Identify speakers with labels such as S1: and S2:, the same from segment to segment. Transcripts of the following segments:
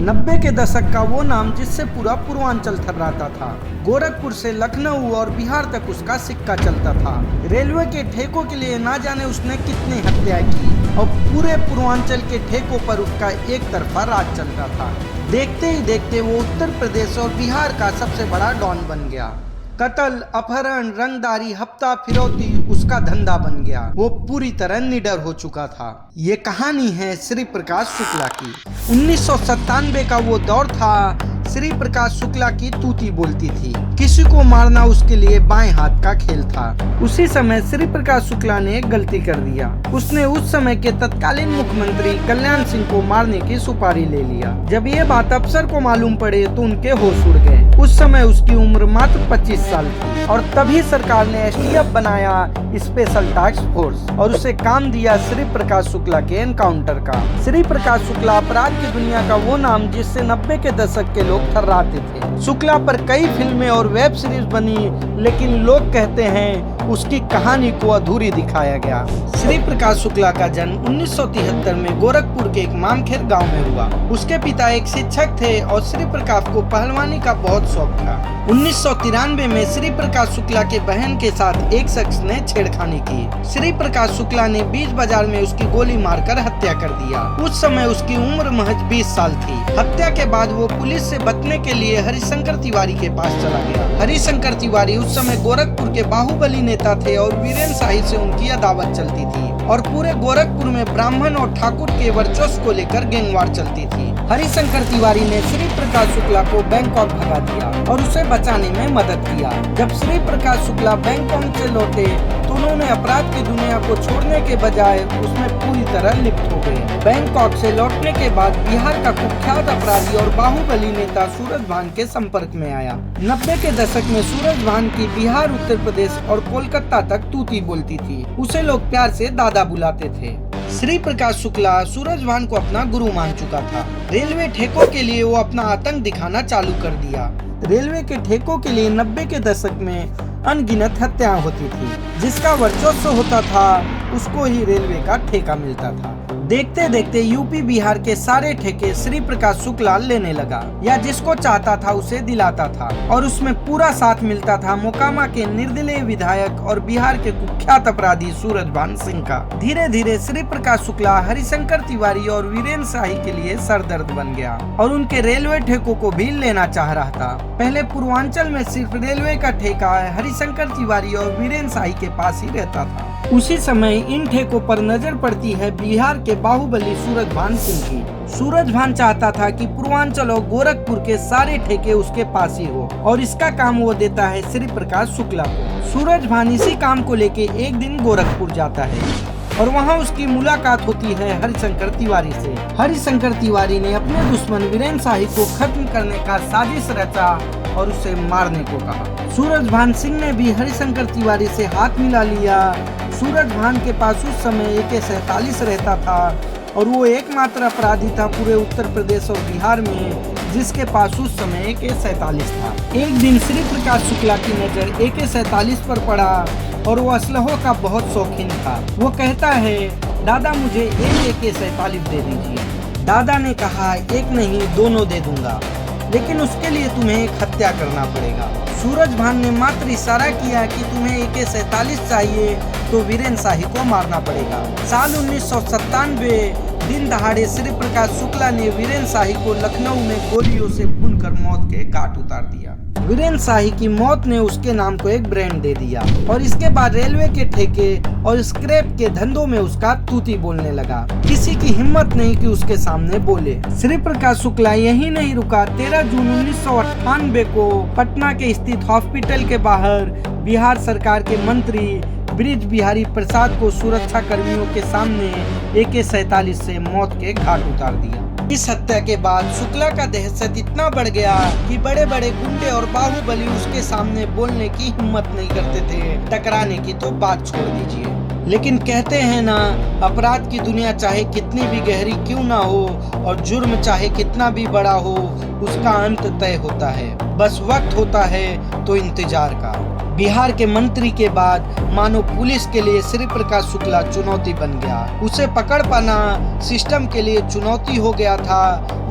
S1: 90 के दशक का वो नाम जिससे पूरा पूर्वांचल थर्राता था। गोरखपुर से लखनऊ और बिहार तक उसका सिक्का चलता था। रेलवे के ठेकों के लिए ना जाने उसने कितनी हत्याएं की और पूरे पूर्वांचल के ठेकों पर उसका एक तरफा राज चलता था। देखते ही देखते वो उत्तर प्रदेश और बिहार का सबसे बड़ा डॉन बन गया। कत्ल, अपहरण, रंगदारी, हफ्ता फिरौती उसका धंधा बन गया। वो पूरी तरह निडर हो चुका था। ये कहानी है श्री प्रकाश शुक्ला की। 1997 का वो दौर था। श्री प्रकाश शुक्ला की तूती बोलती थी। किसी को मारना उसके लिए बाएं हाथ का खेल था। उसी समय श्री प्रकाश शुक्ला ने एक गलती कर दिया। उसने उस समय के तत्कालीन मुख्यमंत्री कल्याण सिंह को मारने की सुपारी ले लिया। जब ये बात अफसर को मालूम पड़े तो उनके होश उड़ गए। उस समय उसकी उम्र मात्र 25 साल थी और तभी सरकार ने एसटीएफ बनाया, स्पेशल टास्क फोर्स, और उसे काम दिया श्री प्रकाश शुक्ला के एनकाउंटर का। श्री प्रकाश शुक्ला अपराध की दुनिया का वो नाम जिससे 90 के दशक के लोग थर्राते थे। शुक्ला पर कई फिल्में और वेब सीरीज बनी, लेकिन लोग कहते हैं उसकी कहानी को अधूरी दिखाया गया। श्री प्रकाश शुक्ला का जन्म 1973 में गोरखपुर के एक मामखेर गांव में हुआ। उसके पिता एक शिक्षक थे और श्री प्रकाश को पहलवानी का बहुत शौक था। 1993 में श्री प्रकाश शुक्ला के बहन के साथ एक शख्स ने छेड़खानी की। श्री प्रकाश शुक्ला ने बीच बाजार में उसकी गोली मारकर हत्या कर दिया। उस समय उसकी उम्र महज 20 साल थी। हत्या के बाद वो पुलिस से बचने के लिए हरिशंकर तिवारी के पास चला गया। हरिशंकर तिवारी उस समय गोरखपुर के बाहुबली नेता थे और वीरेन शाही से उनकी अदावत चलती थी और पूरे गोरखपुर में ब्राह्मण और ठाकुर के वर्चस्व को लेकर गैंगवार चलती थी। हरिशंकर तिवारी ने श्री प्रकाश शुक्ला को बैंकॉक भगा दिया और उसे बचाने में मदद किया। जब श्री प्रकाश शुक्ला बैंकॉक से लौटे तो उन्होंने अपराध की दुनिया को छोड़ने के बजाय उसमें पूरी तरह लिप्त हो गए। बैंकॉक से लौटने के बाद बिहार का कुख्यात अपराधी और बाहुबली नेता सूरज भान के संपर्क में आया। 90 के दशक में सूरज भान की बिहार, उत्तर प्रदेश और कोलकाता तक तूती बोलती थी। उसे लोग प्यार से दादा बुलाते थे। श्री प्रकाश शुक्ला सूरज भान को अपना गुरु मान चुका था। रेलवे ठेकों के लिए वो अपना आतंक दिखाना चालू कर दिया। रेलवे के ठेकों के लिए 90 के दशक में अनगिनत हत्याएं होती थी। जिसका वर्चस्व होता था उसको ही रेलवे का ठेका मिलता था। देखते देखते यूपी बिहार के सारे ठेके श्री प्रकाश शुक्ला लेने लगा, या जिसको चाहता था उसे दिलाता था, और उसमें पूरा साथ मिलता था मोकामा के निर्दलीय विधायक और बिहार के कुख्यात अपराधी सूरज भान सिंह का। धीरे धीरे श्री प्रकाश शुक्ला हरिशंकर तिवारी और वीरेन शाही के लिए सरदर्द बन गया और उनके रेलवे ठेकों को भी लेना चाह रहा था। पहले पूर्वांचल में सिर्फ रेलवे का ठेका हरिशंकर तिवारी और वीरेन शाही के पास ही रहता था। उसी समय इन ठेकों पर नजर पड़ती है बिहार के बाहुबली सूरज भान सिंह की। सूरज भान चाहता था कि पूर्वांचल और गोरखपुर के सारे ठेके उसके पास ही हो और इसका काम वो देता है श्री प्रकाश शुक्ला को। सूरज भान इसी काम को लेके एक दिन गोरखपुर जाता है और वहाँ उसकी मुलाकात होती है हरिशंकर तिवारी से। हरिशंकर तिवारी ने अपने दुश्मन वीरेन शाही को खत्म करने का साजिश रचा और उसे मारने को कहा। सूरज भान सिंह ने भी हरिशंकर तिवारी से हाथ मिला लिया। सूरज भान के पास उस समय AK-47 रहता था और वो एकमात्र अपराधी था पूरे उत्तर प्रदेश और बिहार में जिसके पास उस समय AK-47 था। एक दिन श्री प्रकाश शुक्ला की नजर AK-47 पर पड़ा और वो असलहों का बहुत शौकीन था। वो कहता है, दादा मुझे एक AK-47 दे दीजिए। दादा ने कहा, एक नहीं दोनों दे दूंगा, लेकिन उसके लिए तुम्हें एक हत्या करना पड़ेगा। सूरज भान ने मात्र इशारा किया कि तुम्हें AK-47 चाहिए तो वीरेन शाही को मारना पड़ेगा। साल 1997 दिन दहाड़े श्री प्रकाश शुक्ला ने वीरेन शाही को लखनऊ में गोलियों से भूनकर मौत के घाट उतार दिया। वीरेन शाही की मौत ने उसके नाम को एक ब्रांड दे दिया और इसके बाद रेलवे के ठेके और स्क्रैप के धंधों में उसका तूती बोलने लगा। किसी की हिम्मत नहीं कि उसके सामने बोले। श्री प्रकाश शुक्ला यही नहीं रुका। 13 जून 1998 को पटना के स्थित हॉस्पिटल के बाहर बिहार सरकार के मंत्री ब्रिज बिहारी प्रसाद को सुरक्षा कर्मियों के सामने AK-47 से मौत के घाट उतार दिया। इस हत्या के बाद शुक्ला का दहशत इतना बढ़ गया कि बड़े बड़े गुंडे और बाहुबली उसके सामने बोलने की हिम्मत नहीं करते थे। टकराने की तो बात छोड़ दीजिए। लेकिन कहते हैं ना, अपराध की दुनिया चाहे कितनी भी गहरी क्यों ना हो और जुर्म चाहे कितना भी बड़ा हो, उसका अंत तय होता है। बस वक्त होता है तो इंतजार का। बिहार के मंत्री के बाद मानो पुलिस के लिए श्री प्रकाश शुक्ला चुनौती बन गया। उसे पकड़ पाना सिस्टम के लिए चुनौती हो गया था।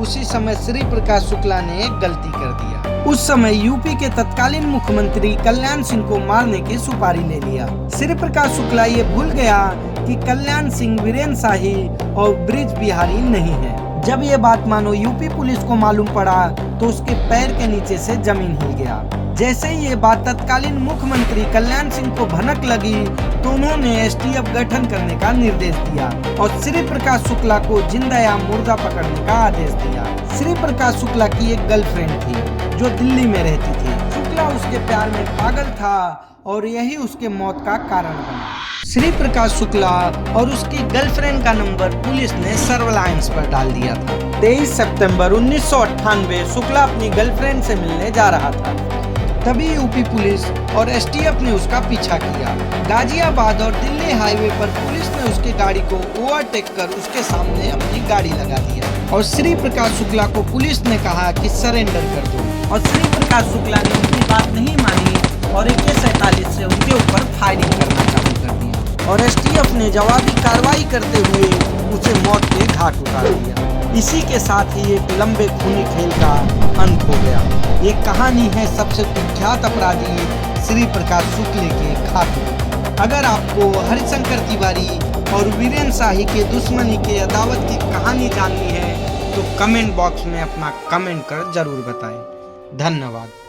S1: उसी समय श्री प्रकाश शुक्ला ने एक गलती कर दिया। उस समय यूपी के तत्कालीन मुख्यमंत्री कल्याण सिंह को मारने की सुपारी ले लिया। श्री प्रकाश शुक्ला ये भूल गया कि कल्याण सिंह वीरेंद्र शाही और ब्रिज बिहारी नहीं है। जब ये बात मानो यूपी पुलिस को मालूम पड़ा तो उसके पैर के नीचे से जमीन हिल गया। जैसे ही ये बात तत्कालीन मुख्यमंत्री कल्याण सिंह को भनक लगी तो उन्होंने एसटीएफ गठन करने का निर्देश दिया और श्री प्रकाश शुक्ला को जिंदा या मुर्दा पकड़ने का आदेश दिया। श्री प्रकाश शुक्ला की एक गर्लफ्रेंड थी जो दिल्ली में रहती थी। शुक्ला उसके प्यार में पागल था और यही उसके मौत का कारण बना। श्री प्रकाश शुक्ला और उसकी गर्लफ्रेंड का नंबर पुलिस ने सर्विलांस पर डाल दिया था। 23 सितंबर 1998 शुक्ला अपनी गर्लफ्रेंड से मिलने जा रहा था। तभी यूपी पुलिस और एसटीएफ ने उसका पीछा किया। गाजियाबाद और दिल्ली हाईवे पर पुलिस ने उसकी गाड़ी को ओवरटेक कर उसके सामने अपनी गाड़ी लगा दिया और श्री प्रकाश शुक्ला को पुलिस ने कहा कि सरेंडर कर दो और श्री प्रकाश शुक्ला ने उनकी बात नहीं मानी और AK-47 से उनके ऊपर फायरिंग करना चालू कर दिया और एसटीएफ ने जवाबी कार्रवाई करते हुए उसे मौत के घाट उतार दिया। इसी के साथ ही एक लंबे खूनी खेल का अंत हो गया। ये कहानी है सबसे कुख्यात अपराधी श्री प्रकाश शुक्ला के खात्मे। अगर आपको हरिशंकर तिवारी और वीरेंद्र शाही के दुश्मनी के अदावत की कहानी जाननी है तो कमेंट बॉक्स में अपना कमेंट कर जरूर बताएं। धन्यवाद।